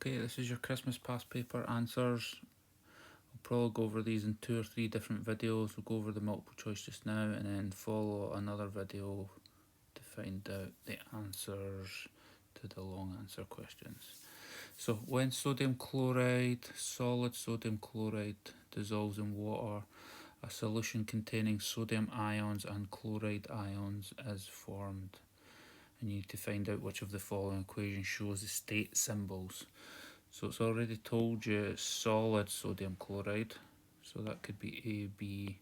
Okay, this is your Christmas past paper answers. I'll probably go over these in 2 or 3 different videos. We'll go over the multiple choice just now and then follow another video to find out the answers to the long answer questions. So when sodium chloride, solid sodium chloride, dissolves in water, a solution containing sodium ions and chloride ions is formed. And you need to find out which of the following equations shows the state symbols. So it's already told you it's solid sodium chloride, so that could be A, B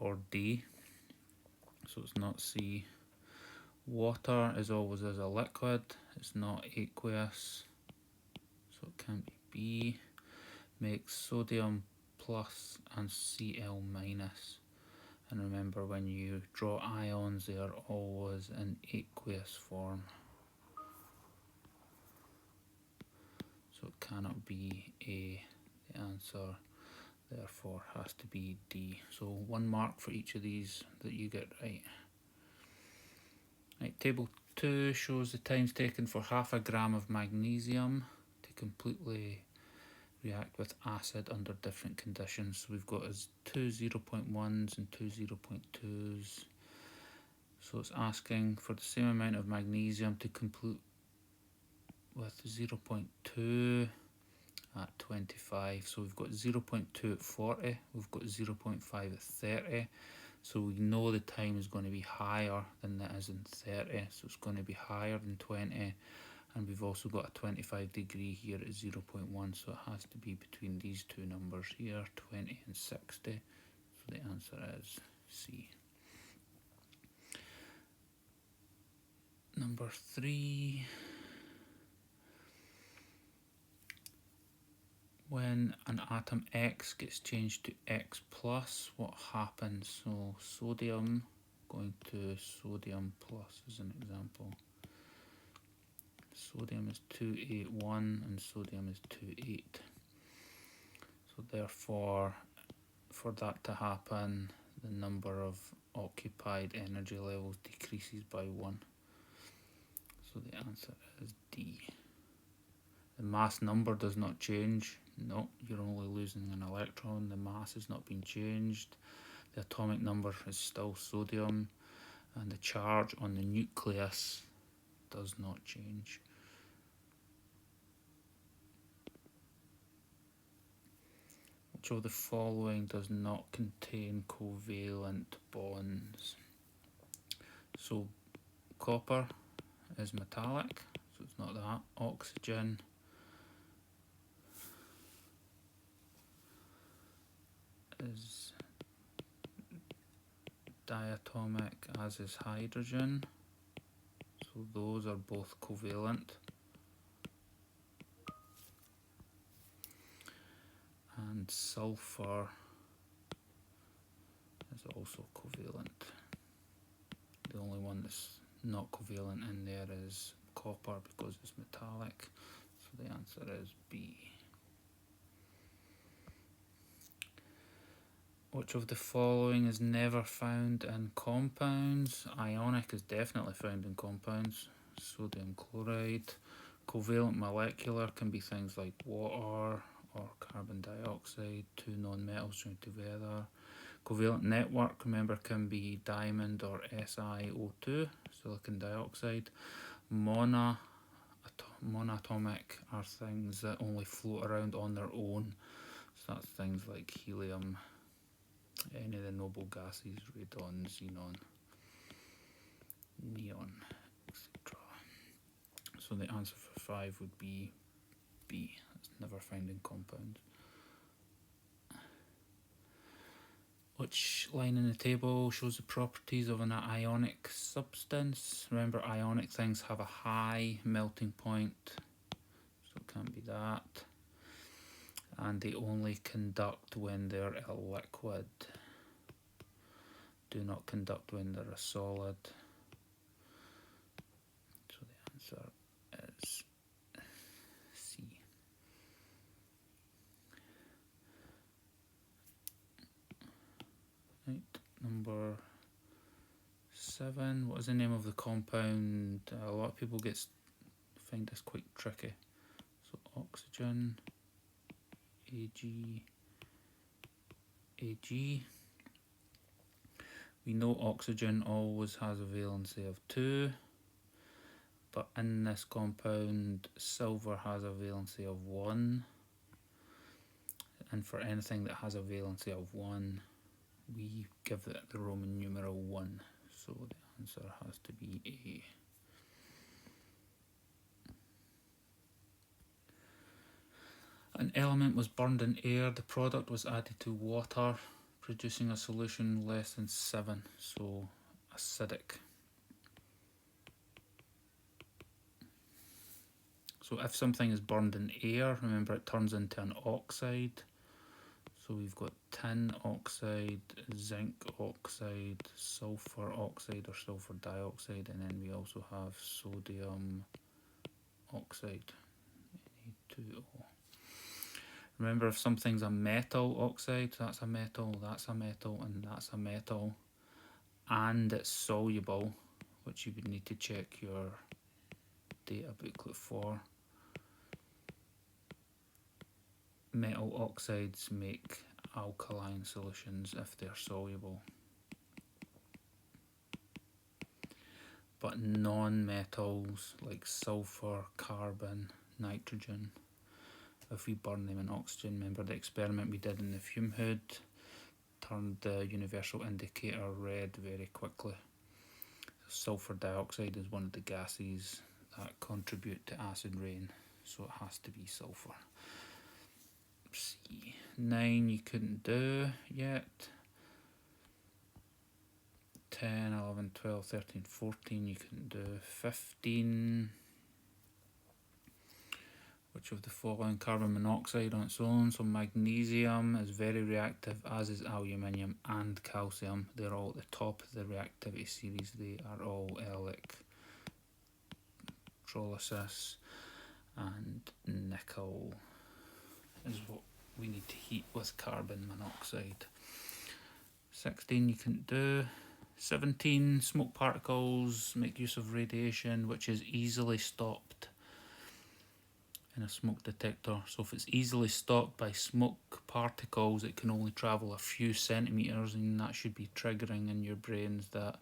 or D, so it's not C. Water is always as a liquid, it's not aqueous, so it can't be B. Makes sodium plus and Cl minus, and remember when you draw ions they are always in aqueous form, so it cannot be A. The answer therefore has to be D. So 1 mark for each of these that you get right. Right, table 2 shows the times taken for half a gram of magnesium to completely react with acid under different conditions. So we've got as 2 0.1s and 2 0.2s. So it's asking for the same amount of magnesium to complete with 0.2 at 25. So we've got 0.2 at 40, we've got 0.5 at 30. So we know the time is going to be higher than that is in 30, so it's going to be higher than 20, and we've also got a 25 degree here at 0.1, so it has to be between these two numbers here, 20 and 60, so the answer is C. Number 3. When an atom X gets changed to X plus, what happens? So sodium going to sodium plus as an example. Sodium is 281 and sodium is 28. So therefore, for that to happen, the number of occupied energy levels decreases by 1. So the answer is D. The mass number does not change. No, you're only losing an electron. The mass has not been changed. The atomic number is still sodium, and the charge on the nucleus does not change. Which of the following does not contain covalent bonds? So copper is metallic, so it's not that. Oxygen is diatomic, as is hydrogen, so those are both covalent. And sulfur is also covalent. The only one that's not covalent in there is copper because it's metallic, so the answer is B. Which of the following is never found in compounds? Ionic is definitely found in compounds. Sodium chloride. Covalent molecular can be things like water or carbon dioxide, 2 non-metals joined together. Covalent network, remember, can be diamond or SiO2, silicon dioxide. Monatomic are things that only float around on their own, so that's things like helium, any of the noble gases, radon, xenon, neon, etc. So the answer for 5 would be B. It's never found in compounds. Which line in the table shows the properties of an ionic substance? Remember, ionic things have a high melting point, so it can't be that. And they only conduct when they're a liquid. Do not conduct when they're a solid. So the answer is C. Right, number 7. What is the name of the compound? A lot of people find this quite tricky. So oxygen, Ag. We know oxygen always has a valency of 2, but in this compound silver has a valency of 1, and for anything that has a valency of 1 we give it the Roman numeral 1, so the answer has to be A. An element was burned in air, the product was added to water, producing a solution less than 7, so acidic. So if something is burned in air, remember it turns into an oxide. So we've got tin oxide, zinc oxide, sulfur oxide or sulfur dioxide, and then we also have sodium oxide, Na2O. Remember, if something's a metal oxide, that's a metal, that's a metal, and that's a metal, and it's soluble, which you would need to check your data booklet for. Metal oxides make alkaline solutions if they're soluble. But non-metals like sulfur, carbon, nitrogen, if we burn them in oxygen, remember the experiment we did in the fume hood turned the universal indicator red very quickly. Sulfur dioxide is one of the gases that contribute to acid rain, so it has to be sulfur. C. 9 you couldn't do yet. 10, 11, 12, 13, 14 you couldn't do. 15, which of the following? Carbon monoxide on its own. So magnesium is very reactive, as is aluminium and calcium. They're all at the top of the reactivity series. They are all electrolysis, and nickel is what we need to heat with carbon monoxide. 16 you couldn't do. 17, smoke particles make use of radiation which is easily stopped in a smoke detector. So if it's easily stopped by smoke particles, it can only travel a few centimetres, and that should be triggering in your brains that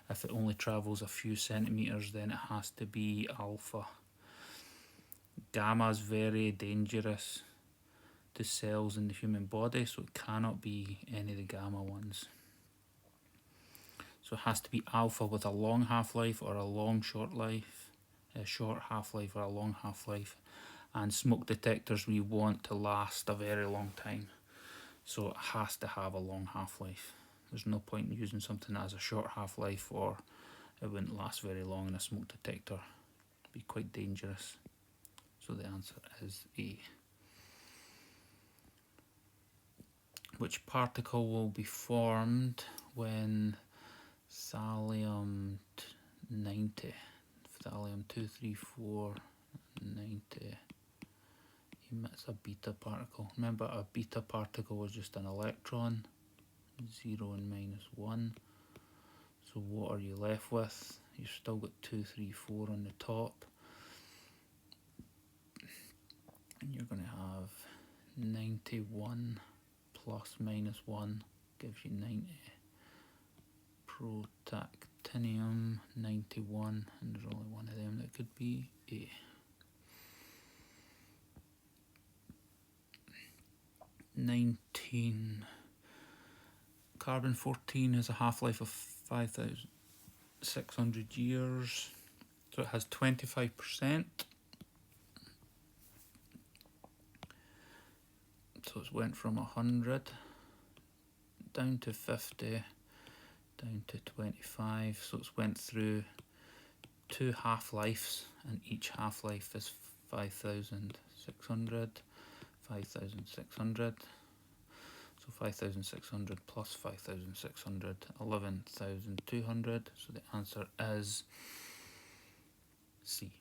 if it only travels a few centimetres then it has to be alpha. Gamma is very dangerous to cells in the human body, so it cannot be any of the gamma ones. So it has to be alpha with a long half-life or a long short life, a short half-life or a long half-life. And smoke detectors we want to last a very long time, so it has to have a long half-life. There's no point in using something that has a short half-life, or it wouldn't last very long in a smoke detector. It'd be quite dangerous. So the answer is A. Which particle will be formed when thallium 90, thallium 234 90 emits a beta particle? Remember, a beta particle is just an electron, 0 and -1. So what are you left with? You've still got 234 on the top, and you're going to have 91 plus -1 gives you 90. Protactinium 91, and there's only one of them that could be A. 19. Carbon 14 has a half-life of 5,600 years, so it has 25%. So it's went from 100 down to 50 down to 25, so it's went through 2 half-lives, and each half-life is 5,600, 5,600. So 5,600 plus 5,600, 11,200. So the answer is C.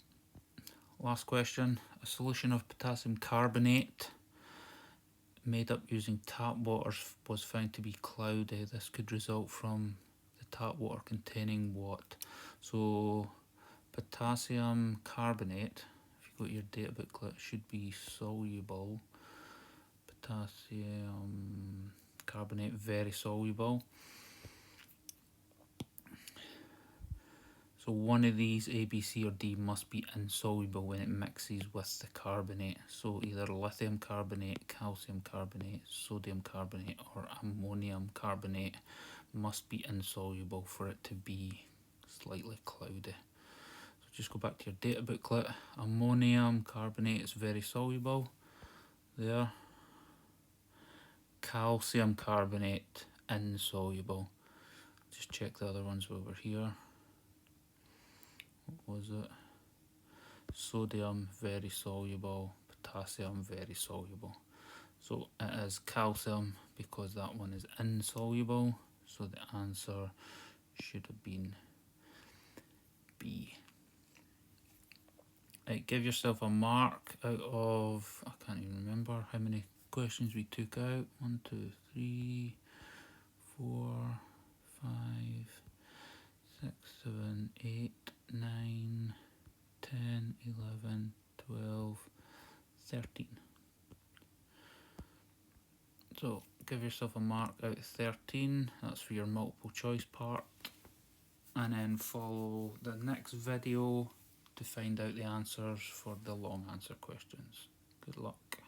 Last question. A solution of potassium carbonate made up using tap water was found to be cloudy. This could result from the tap water containing what? So potassium carbonate, if you go to your data booklet, should be soluble. Potassium carbonate, very soluble. So one of these, A, B, C or D, must be insoluble when it mixes with the carbonate. So either lithium carbonate, calcium carbonate, sodium carbonate or ammonium carbonate must be insoluble for it to be slightly cloudy. So just go back to your data booklet. Ammonium carbonate is very soluble. There. Calcium carbonate, insoluble. Just check the other ones over here. What was it? Sodium, very soluble. Potassium, very soluble. So it is calcium because that one is insoluble. So the answer should have been B. Right, give yourself a mark out of, I can't even remember how many questions we took out. 1, 2, 3, 4, 5, 6, 7, 8, 9, 10, 11, 12, 13. So give yourself a mark out of 13, that's for your multiple choice part, and then follow the next video to find out the answers for the long answer questions. Good luck.